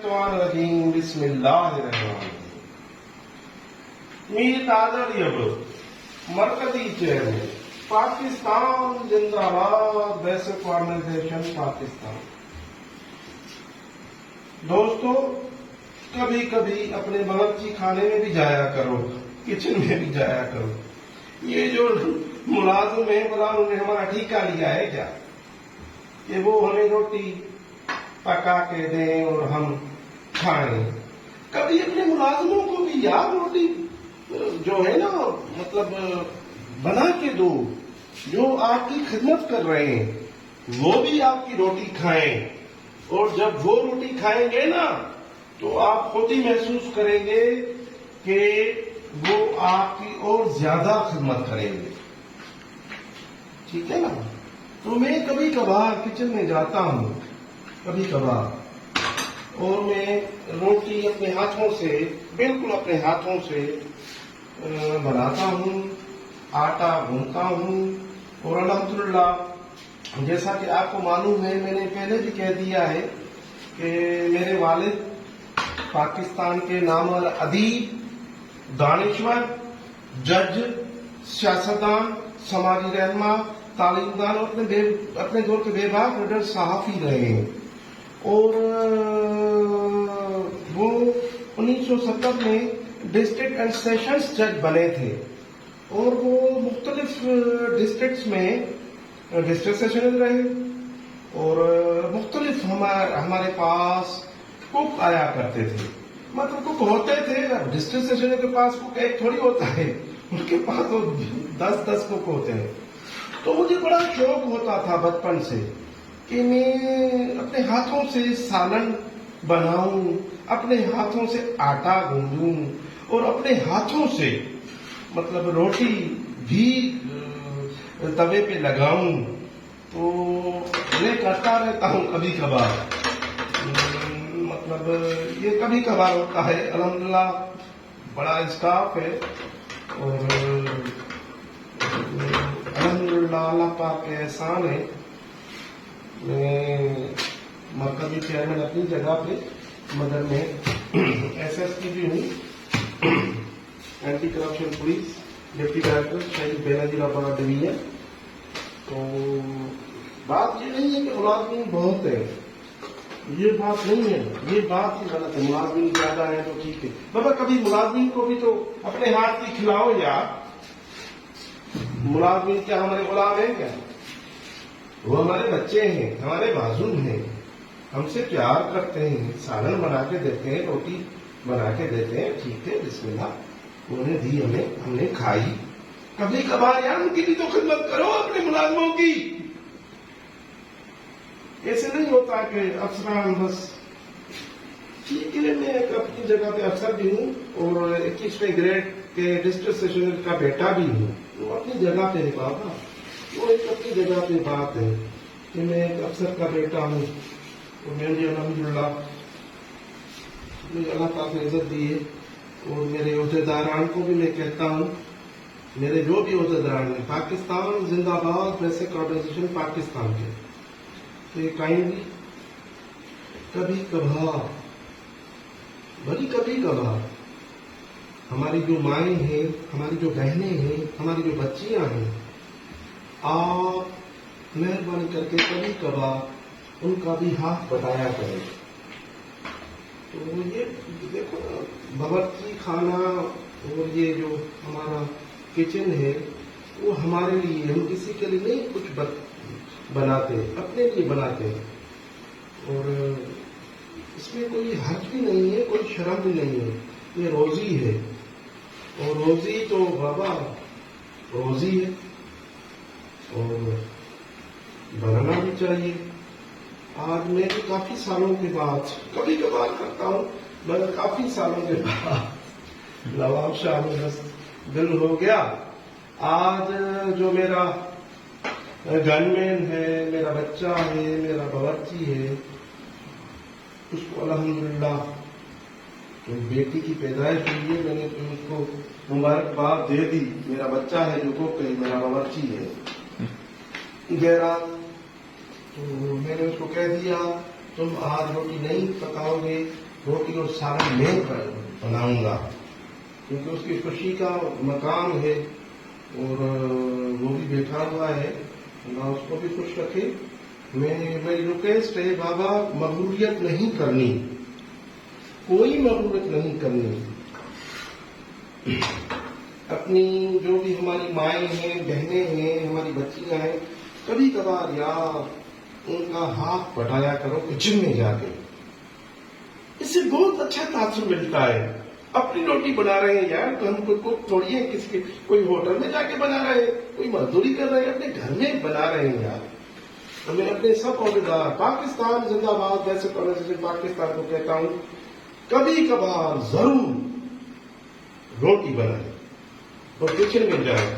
الشیطان الرجیم بسم اللہ الرحمن الرحیم. میر تازہ مرکزی چیئرمین پاکستان زندہ باد بیسک آرگنائزیشن پاکستان. دوستو کبھی کبھی اپنے باورچی خانے میں بھی جایا کرو, کچن میں بھی جایا کرو. یہ جو ملازم ہیں بلا انہوں نے ہمارا ٹھیکہ لیا ہے کیا کہ وہ ہمیں روٹی پکا کے دیں اور ہم کھائیں؟ کبھی اپنے ملازموں کو بھی یار روٹی جو ہے نا مطلب بنا کے دو, جو آپ کی خدمت کر رہے ہیں وہ بھی آپ کی روٹی کھائیں, اور جب وہ روٹی کھائیں گے نا تو آپ خود ہی محسوس کریں گے کہ وہ آپ کی اور زیادہ خدمت کریں گے. ٹھیک ہے نا؟ تو میں کبھی کبھار کچن میں جاتا ہوں کبھی کبھار, اور میں روٹی اپنے ہاتھوں سے بالکل اپنے ہاتھوں سے بناتا ہوں, آٹا گھونتا ہوں. اور الحمدللہ جیسا کہ آپ کو معلوم ہے, میں نے پہلے بھی کہہ دیا ہے کہ میرے والد پاکستان کے نامور ادیب, دانشور, جج, سیاستدان, سماجی رہنما, تعلیم دان اور اپنے دور کے بے باک لیڈر صحافی رہے ہیں. اور وہ 1970 میں ڈسٹرکٹ اینڈ سیشنز جج بنے تھے, اور وہ مختلف ڈسٹرکٹس میں ڈسٹرکٹ سیشنز رہے. اور مختلف ہمارے پاس کک آیا کرتے تھے, مطلب کک ہوتے تھے. ڈسٹرکٹ سیشن کے پاس کک ایک تھوڑی ہوتا ہے, ان کے پاس تو 10 کک ہوتے ہیں. تو مجھے بڑا شوق ہوتا تھا بچپن سے کہ میں اپنے ہاتھوں سے سالن بناؤں, اپنے ہاتھوں سے آٹا گوندوں, اور اپنے ہاتھوں سے مطلب روٹی بھی توے پہ لگاؤں. تو میں کرتا رہتا ہوں کبھی کبھار, مطلب یہ کبھی کبھار ہوتا ہے. الحمدللہ بڑا اسٹاف ہے, اور الحمدللہ اللہ پاک کے احسان ہے. میں مرکزی چیئرمین اپنی جگہ پہ, مگر میں SSP بھی ہوں, anti corruption police deputy director Shaheed Benazir آباد ڈویژن. تو بات یہ نہیں ہے کہ ملازمین بہت ہے, یہ بات نہیں ہے, یہ بات ہی غلط ہے. ملازمین زیادہ ہیں تو ٹھیک ہے بابا, کبھی ملازمین کو بھی تو اپنے ہاتھ کی کھلاؤ یار. ملازمین کیا ہمارے غلام ہیں کیا؟ وہ ہمارے بچے ہیں, ہمارے بازو ہیں, ہم سے پیار کرتے ہیں, سالن بنا کے دیتے ہیں, روٹی بنا کے دیتے ہیں. ٹھیک ہے بسم اللہ, انہوں نے دی ہمیں, ہم نے کھائی. کبھی کبھار یار ان کی بھی تو خدمت کرو اپنے ملازموں کی. ایسے نہیں ہوتا کہ افسران بس. ٹھیک ہے, میں اپنی جگہ پہ افسر بھی ہوں, اور 21ویں گریڈ کے ڈسٹرکٹ سیشنر کا بیٹا بھی ہوں. وہ اپنی جگہ پہ ہے بابا, وہ ایک اپنی جگہ پہ بات ہے کہ میں ایک افسر کا بیٹا ہوں. اور میں نے الحمدللہ اللہ تعالیٰ نے عزت دی ہے. اور میرے عہدیداران کو بھی میں کہتا ہوں, میرے جو بھی عہدیداران ہیں پاکستان زندہ باد بیسک آرگنائزیشن پاکستان کے, کہ کائنڈلی کبھی کبھار, بڑی کبھی کبھار ہماری جو مائیں ہیں, ہماری جو بہنیں ہیں, ہماری جو بچیاں ہیں, آپ مہربانی کر کے کبھی کبھار ان کا بھی ہاتھ بٹایا کریں. تو یہ دیکھو باورچی خانہ اور یہ جو ہمارا کچن ہے وہ ہمارے لیے, ہم کسی کے لیے نہیں کچھ بناتے, اپنے لیے بناتے ہیں. اور اس میں کوئی حرج بھی نہیں ہے, کوئی شرم بھی نہیں ہے. یہ روزی ہے, اور روزی تو بابا روزی ہے, اور بنانا بھی چاہیے. آج میں بھی کافی سالوں کے بعد, کبھی کبھار کرتا ہوں مگر کافی سالوں کے بعد نواب شاہ میں دل ہو گیا. آج جو میرا گن مین ہے, میرا بچہ ہے, میرا باورچی ہے, اس کو الحمدللہ بیٹی کی پیدائش ہوئی ہے, میں نے اس کو مبارکباد دے دی. میرا بچہ ہے جو کو کہیں میرا باورچی ہے گہرا, تو میں نے اس کو کہہ دیا تم آج روٹی نہیں پکاؤ گے, روٹی اور سالن میں بناؤں گا، کیونکہ اس کی خوشی کا مقام ہے اور وہ بھی بیٹھا ہوا ہے، اللہ اس کو بھی خوش رکھے۔ میری ریکویسٹ ہے بابا، مغروریت نہیں کرنی، کوئی مغروریت نہیں کرنی۔ اپنی جو بھی ہماری مائیں ہیں، بہنیں ہیں، ہماری بچیاں ہیں، کبھی کبھار یار ان کا ہاتھ بٹایا کرو کچن میں جا کے، اس سے بہت اچھا تاثر ملتا ہے۔ اپنی روٹی بنا رہے ہیں یار، تو ہم کوئی تھوڑی ہے کسی کے کوئی ہوٹل میں جا کے بنا رہے ہیں، کوئی مزدوری کر رہے ہیں، اپنے گھر میں بنا رہے ہیں یار۔ تو میں اپنے سب عہدیدار، پاکستان زندہ باد ویسے آرگنائزیشن پاکستان کو کہتا ہوں، کبھی کبھار ضرور روٹی بنائیں اور کچن میں جائیں۔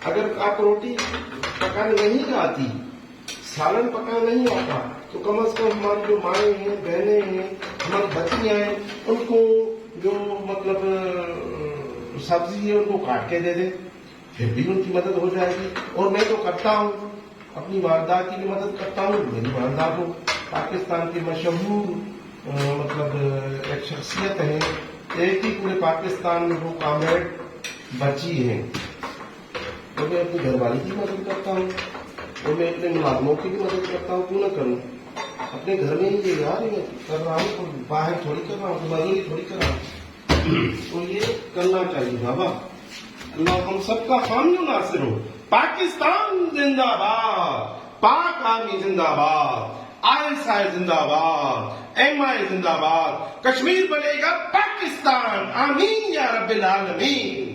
اگر آپ کو روٹی پکانے نہیں آتی، سالن پکانا نہیں آتا، تو کم از کم ہماری جو مائیں ہیں، بہنیں ہیں، ہماری بچیاں ہیں، ان کو جو مطلب سبزی ہے ان کو کاٹ کے دے دیں، پھر بھی ان کی مدد ہو جائے گی۔ اور میں تو کرتا ہوں، اپنی والدہ کی بھی مدد کرتا ہوں۔ میری والدہ کو پاکستان کی مشہور مطلب ایک شخصیت ہے، ایک ہی پورے پاکستان میں وہ کامریڈ بچی ہیں، تو میں اپنی گھر والی کی مدد کرتا ہوں اور میں اپنے ملازموں کی بھی مدد کرتا ہوں۔ کیوں نہ کروں؟ اپنے گھر میں ہی یہ یار میں کر رہا ہوں، باہر تھوڑی کر رہا ہوں، مزدوری تھوڑی کر رہا ہوں۔ تو یہ کرنا چاہیے بابا۔ اللہ ہم سب کا حامی و ناصر ہو۔ پاکستان زندہ باد، پاک آرمی زندہ باد، ISI زندہ باد، MI زندہ باد، کشمیر بنے گا پاکستان، آمین یا رب العالمین۔